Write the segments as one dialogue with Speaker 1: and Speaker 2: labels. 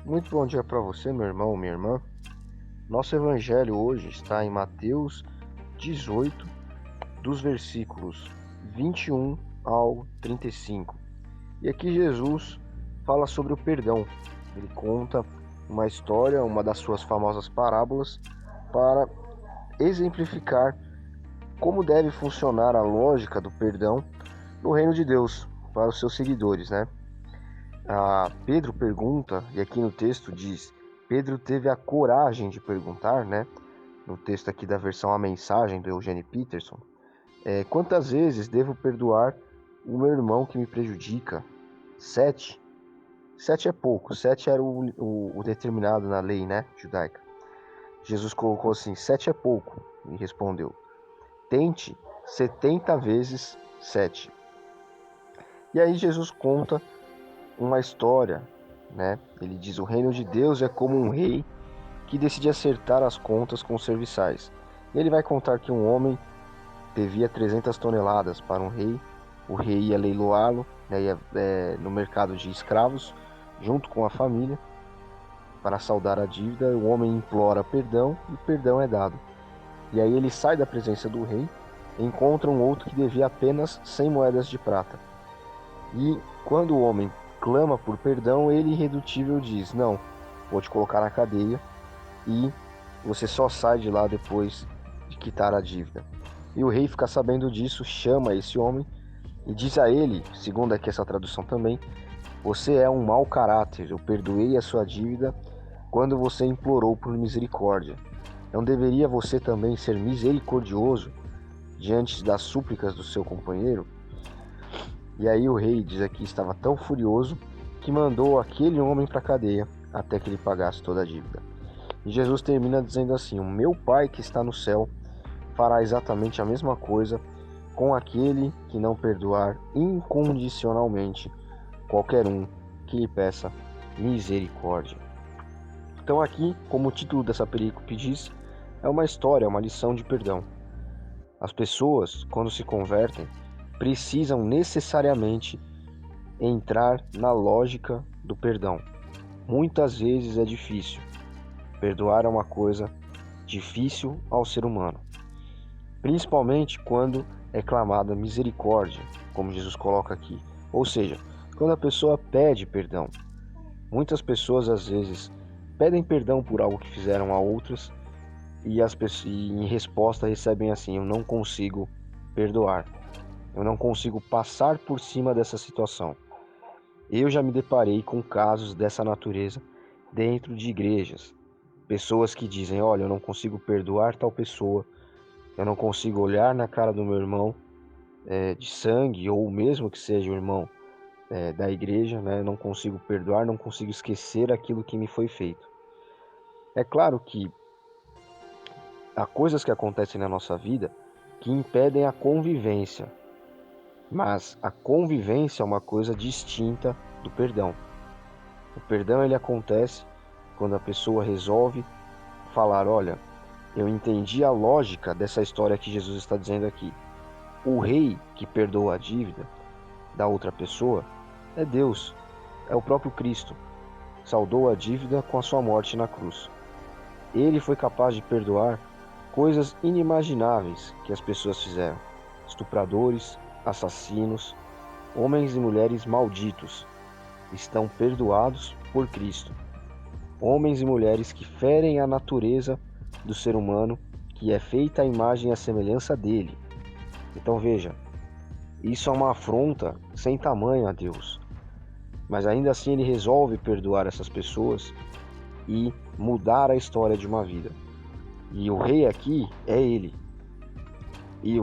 Speaker 1: Muito bom dia para você, meu irmão, minha irmã. Nosso evangelho hoje está em Mateus 18, dos versículos 21 ao 35. E aqui Jesus fala sobre o perdão. Ele conta uma história, uma das suas famosas parábolas, para exemplificar como deve funcionar a lógica do perdão no reino de Deus para os seus seguidores, né? Pedro pergunta, e aqui no texto diz: Pedro teve a coragem de perguntar, né? No texto aqui da versão A Mensagem, do Eugene Peterson: quantas vezes devo perdoar o meu irmão que me prejudica? 7? 7 é pouco, 7 era o determinado na lei, né, judaica. Jesus colocou assim: 7 é pouco, e respondeu: tente 70 vezes 7. E aí Jesus conta uma história, né? Ele diz: o reino de Deus é como um rei que decide acertar as contas com os serviçais. E ele vai contar que um homem devia 300 toneladas para um rei. O rei ia leiloá-lo, né, no mercado de escravos, junto com a família, para saldar a dívida. O homem implora perdão e perdão é dado. E aí ele sai da presença do rei, encontra um outro que devia apenas 100 moedas de prata. E quando o homem clama por perdão, ele irredutível diz: não, vou te colocar na cadeia e você só sai de lá depois de quitar a dívida. E o rei fica sabendo disso, chama esse homem e diz a ele, segundo aqui essa tradução também: você é um mau caráter, eu perdoei a sua dívida quando você implorou por misericórdia. Não deveria você também ser misericordioso diante das súplicas do seu companheiro? E aí o rei diz aqui estava tão furioso que mandou aquele homem para a cadeia até que ele pagasse toda a dívida. E Jesus termina dizendo assim: o meu Pai que está no céu fará exatamente a mesma coisa com aquele que não perdoar incondicionalmente qualquer um que lhe peça misericórdia. Então aqui, como o título dessa perícope diz, é uma história, uma lição de perdão. As pessoas, quando se convertem, precisam necessariamente entrar na lógica do perdão. Muitas vezes é difícil. Perdoar é uma coisa difícil ao ser humano, principalmente quando é clamada misericórdia, como Jesus coloca aqui. Ou seja, quando a pessoa pede perdão. Muitas pessoas às vezes pedem perdão por algo que fizeram a outras e em resposta recebem assim: eu não consigo perdoar, eu não consigo passar por cima dessa situação. Eu já me deparei com casos dessa natureza dentro de igrejas. Pessoas que dizem: olha, eu não consigo perdoar tal pessoa, eu não consigo olhar na cara do meu irmão de sangue, ou mesmo que seja o irmão da igreja, né? Eu não consigo perdoar, não consigo esquecer aquilo que me foi feito. É claro que há coisas que acontecem na nossa vida que impedem a convivência, mas a convivência é uma coisa distinta do perdão. O perdão ele acontece quando a pessoa resolve falar: olha, eu entendi a lógica dessa história que Jesus está dizendo aqui. O rei que perdoa a dívida da outra pessoa é Deus, é o próprio Cristo. Saldou a dívida com a sua morte na cruz. Ele foi capaz de perdoar coisas inimagináveis que as pessoas fizeram. Estupradores, assassinos, homens e mulheres malditos estão perdoados por Cristo. Homens e mulheres que ferem a natureza do ser humano, que é feita à imagem e à semelhança dele. Então veja, isso é uma afronta sem tamanho a Deus. Mas ainda assim ele resolve perdoar essas pessoas e mudar a história de uma vida. E o rei aqui é ele. E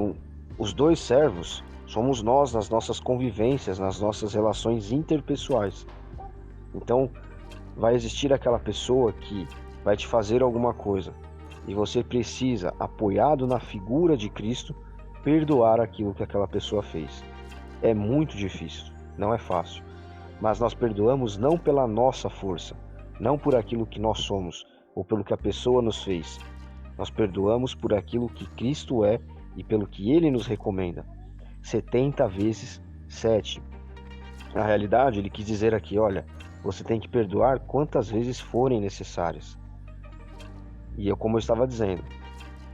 Speaker 1: os dois servos somos nós nas nossas convivências, nas nossas relações interpessoais. Então vai existir aquela pessoa que vai te fazer alguma coisa e você precisa, apoiado na figura de Cristo, perdoar aquilo que aquela pessoa fez. É muito difícil, não é fácil, mas nós perdoamos não pela nossa força, não por aquilo que nós somos ou pelo que a pessoa nos fez. Nós perdoamos por aquilo que Cristo é e pelo que Ele nos recomenda. 70 vezes 7. Na realidade, ele quis dizer aqui, olha, você tem que perdoar quantas vezes forem necessárias. E como eu estava dizendo,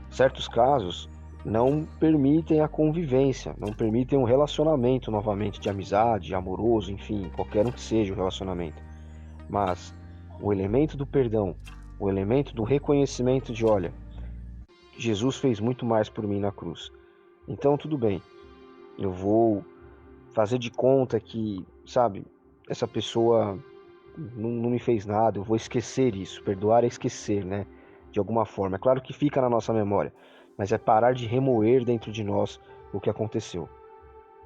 Speaker 1: certos casos não permitem a convivência, não permitem um relacionamento novamente de amizade, amoroso, enfim, qualquer um que seja o relacionamento. Mas o elemento do perdão, o elemento do reconhecimento de, olha, Jesus fez muito mais por mim na cruz. Então tudo bem, eu vou fazer de conta que, sabe, essa pessoa não me fez nada, eu vou esquecer isso. Perdoar é esquecer, né? De alguma forma. É claro que fica na nossa memória, mas é parar de remoer dentro de nós o que aconteceu.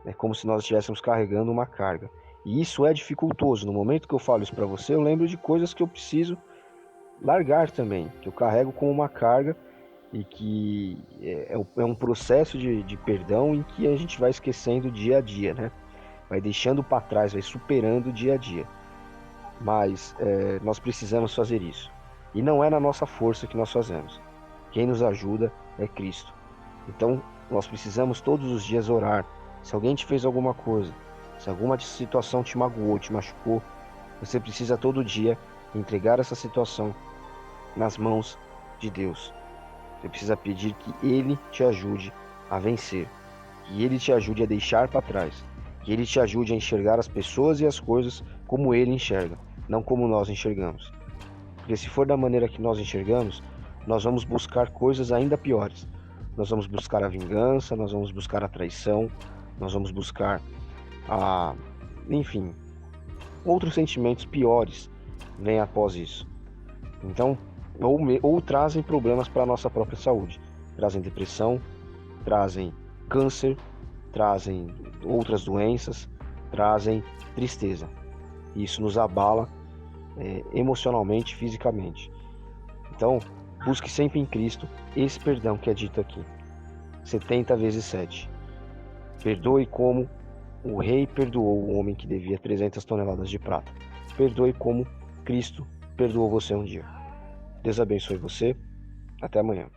Speaker 1: É como se nós estivéssemos carregando uma carga. E isso é dificultoso. No momento que eu falo isso para você, eu lembro de coisas que eu preciso largar também, que eu carrego como uma carga e que é um processo de perdão em que a gente vai esquecendo dia a dia, né? Vai deixando para trás, vai superando dia a dia. Mas nós precisamos fazer isso. E não é na nossa força que nós fazemos. Quem nos ajuda é Cristo. Então, nós precisamos todos os dias orar. Se alguém te fez alguma coisa, se alguma situação te magoou, te machucou, você precisa todo dia entregar essa situação nas mãos de Deus. Você precisa pedir que Ele te ajude a vencer, que Ele te ajude a deixar para trás, que Ele te ajude a enxergar as pessoas e as coisas como Ele enxerga, não como nós enxergamos. Porque se for da maneira que nós enxergamos, nós vamos buscar coisas ainda piores. Nós vamos buscar a vingança, nós vamos buscar a traição, nós vamos buscar enfim, outros sentimentos piores vêm após isso. Então, ou trazem problemas para a nossa própria saúde. Trazem depressão, trazem câncer, trazem outras doenças, trazem tristeza. Isso nos abala emocionalmente, fisicamente. Então, busque sempre em Cristo esse perdão que é dito aqui. 70 vezes 7. Perdoe como o rei perdoou o homem que devia 300 toneladas de prata. Perdoe como Cristo perdoou você um dia. Deus abençoe você. Até amanhã.